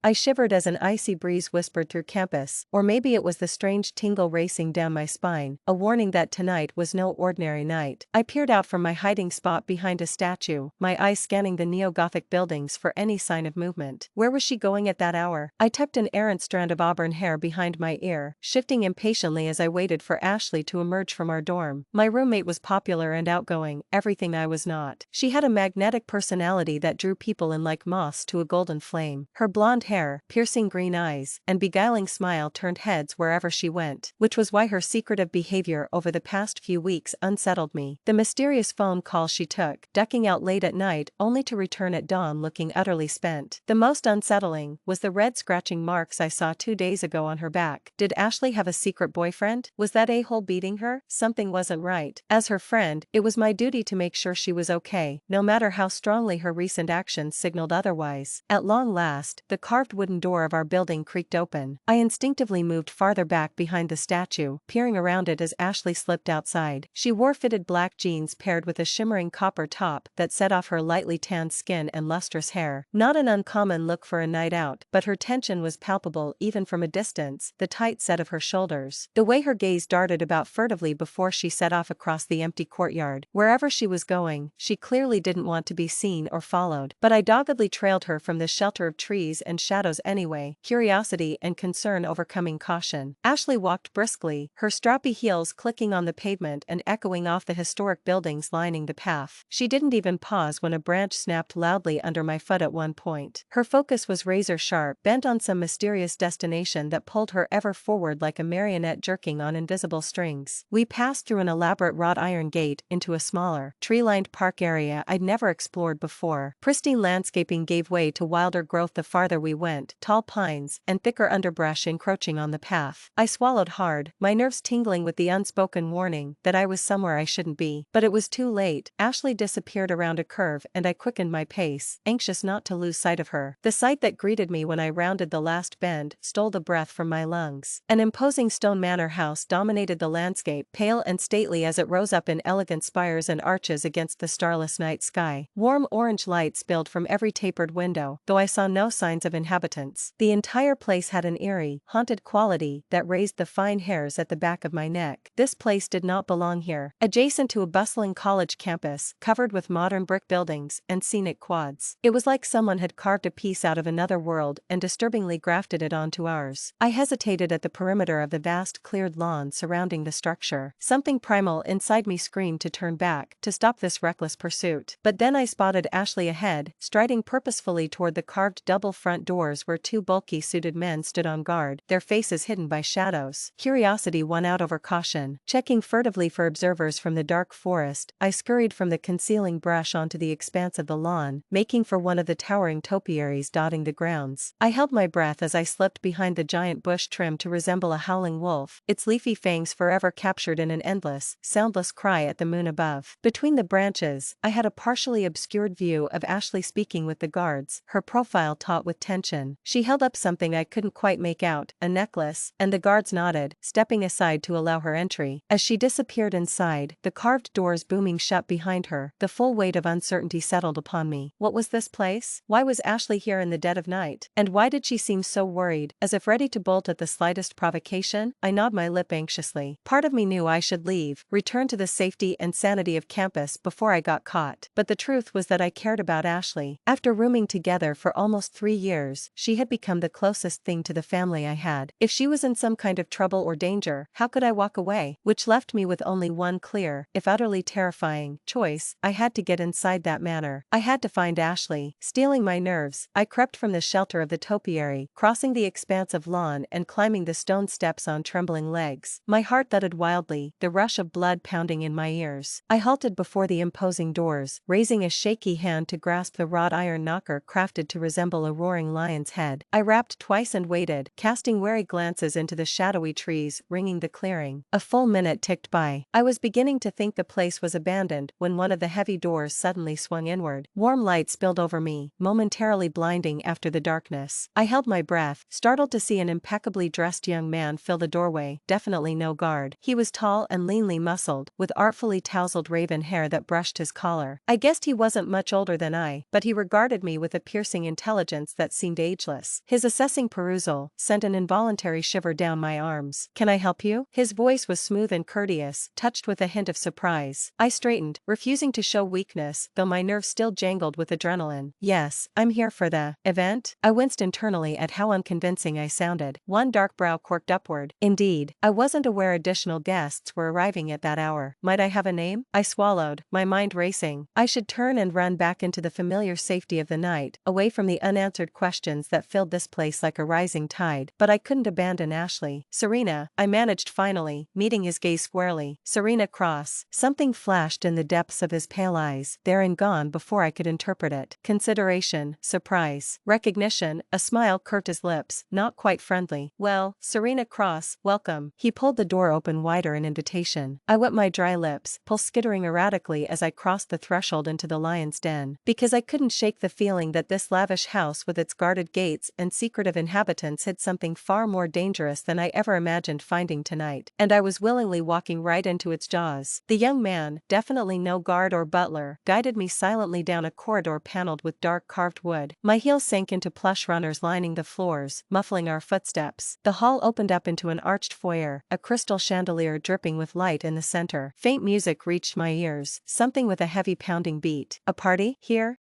I shivered as an icy breeze whispered through campus, or maybe it was the strange tingle racing down my spine, a warning that tonight was no ordinary night. I peered out from my hiding spot behind a statue, my eyes scanning the neo-gothic buildings for any sign of movement. Where was she going at that hour? I tucked an errant strand of auburn hair behind my ear, shifting impatiently as I waited for Ashley to emerge from our dorm. My roommate was popular and outgoing, everything I was not. She had a magnetic personality that drew people in like moths to a golden flame. Her blonde hair, piercing green eyes, and beguiling smile turned heads wherever she went, which was why her secretive behavior over the past few weeks unsettled me. The mysterious phone call she took, ducking out late at night only to return at dawn looking utterly spent. The most unsettling was the red scratching marks I saw 2 days ago on her back. Did Ashley have a secret boyfriend? Was that a-hole beating her? Something wasn't right. As her friend, it was my duty to make sure she was okay, no matter how strongly her recent actions signaled otherwise. At long last, the carved wooden door of our building creaked open. I instinctively moved farther back behind the statue, peering around it as Ashley slipped outside. She wore fitted black jeans paired with a shimmering copper top that set off her lightly tanned skin and lustrous hair. Not an uncommon look for a night out, but her tension was palpable even from a distance, the tight set of her shoulders, the way her gaze darted about furtively before she set off across the empty courtyard. Wherever she was going, she clearly didn't want to be seen or followed, but I doggedly trailed her from the shelter of trees and shadows anyway, curiosity and concern overcoming caution. Ashley walked briskly, her strappy heels clicking on the pavement and echoing off the historic buildings lining the path. She didn't even pause when a branch snapped loudly under my foot at one point. Her focus was razor sharp, bent on some mysterious destination that pulled her ever forward like a marionette jerking on invisible strings. We passed through an elaborate wrought iron gate into a smaller, tree-lined park area I'd never explored before. Pristine landscaping gave way to wilder growth the farther we went, tall pines and thicker underbrush encroaching on the path. I swallowed hard, my nerves tingling with the unspoken warning that I was somewhere I shouldn't be. But it was too late. Ashley disappeared around a curve and I quickened my pace, anxious not to lose sight of her. The sight that greeted me when I rounded the last bend stole the breath from my lungs. An imposing stone manor house dominated the landscape, pale and stately as it rose up in elegant spires and arches against the starless night sky. Warm orange light spilled from every tapered window, though I saw no signs of inhabitants. The entire place had an eerie, haunted quality that raised the fine hairs at the back of my neck. This place did not belong here. Adjacent to a bustling college campus, covered with modern brick buildings and scenic quads, it was like someone had carved a piece out of another world and disturbingly grafted it onto ours. I hesitated at the perimeter of the vast cleared lawn surrounding the structure. Something primal inside me screamed to turn back, to stop this reckless pursuit. But then I spotted Ashley ahead, striding purposefully toward the carved double front doors where two bulky suited men stood on guard, their faces hidden by shadows. Curiosity won out over caution. Checking furtively for observers from the dark forest, I scurried from the concealing brush onto the expanse of the lawn, making for one of the towering topiaries dotting the grounds. I held my breath as I slipped behind the giant bush trimmed to resemble a howling wolf, its leafy fangs forever captured in an endless, soundless cry at the moon above. Between the branches, I had a partially obscured view of Ashley speaking with the guards, her profile taut with tension. She held up something I couldn't quite make out, a necklace, and the guards nodded, stepping aside to allow her entry. As she disappeared inside, the carved doors booming shut behind her, the full weight of uncertainty settled upon me. What was this place? Why was Ashley here in the dead of night? And why did she seem so worried, as if ready to bolt at the slightest provocation? I gnawed my lip anxiously. Part of me knew I should leave, return to the safety and sanity of campus before I got caught. But the truth was that I cared about Ashley. After rooming together for almost 3 years, she had become the closest thing to the family I had. If she was in some kind of trouble or danger, how could I walk away? Which left me with only one clear, if utterly terrifying, choice. I had to get inside that manor. I had to find Ashley. Stealing my nerves, I crept from the shelter of the topiary, crossing the expanse of lawn and climbing the stone steps on trembling legs. My heart thudded wildly, the rush of blood pounding in my ears. I halted before the imposing doors, raising a shaky hand to grasp the wrought iron knocker crafted to resemble a roaring lion's head. I rapped twice and waited, casting wary glances into the shadowy trees ringing the clearing. A full minute ticked by. I was beginning to think the place was abandoned when one of the heavy doors suddenly swung inward. Warm light spilled over me, momentarily blinding after the darkness. I held my breath, startled to see an impeccably dressed young man fill the doorway, definitely no guard. He was tall and leanly muscled, with artfully tousled raven hair that brushed his collar. I guessed he wasn't much older than I, but he regarded me with a piercing intelligence that seemed seemed ageless. His assessing perusal sent an involuntary shiver down my arms. "Can I help you?" His voice was smooth and courteous, touched with a hint of surprise. I straightened, refusing to show weakness, though my nerves still jangled with adrenaline. "Yes, I'm here for the event." I winced internally at how unconvincing I sounded. One dark brow quirked upward. Indeed, I wasn't aware additional guests were arriving at that hour. "Might I have a name?" I swallowed, my mind racing. I should turn and run back into the familiar safety of the night, away from the unanswered questions that filled this place like a rising tide, but I couldn't abandon Ashley. "Serena," I managed finally, meeting his gaze squarely. "Serena Cross." Something flashed in the depths of his pale eyes, there and gone before I could interpret it. Consideration, surprise, recognition, a smile curved his lips, not quite friendly. "Well, Serena Cross, welcome." He pulled the door open wider in invitation. I wet my dry lips, pulse skittering erratically as I crossed the threshold into the lion's den, because I couldn't shake the feeling that this lavish house with its guarded gates and secretive inhabitants hid something far more dangerous than I ever imagined finding tonight, and I was willingly walking right into its jaws. The young man, definitely no guard or butler, guided me silently down a corridor paneled with dark carved wood. My heels sank into plush runners lining the floors, muffling our footsteps. The hall opened up into an arched foyer, a crystal chandelier dripping with light in the center. Faint music reached my ears, something with a heavy pounding beat. "A party? Here?"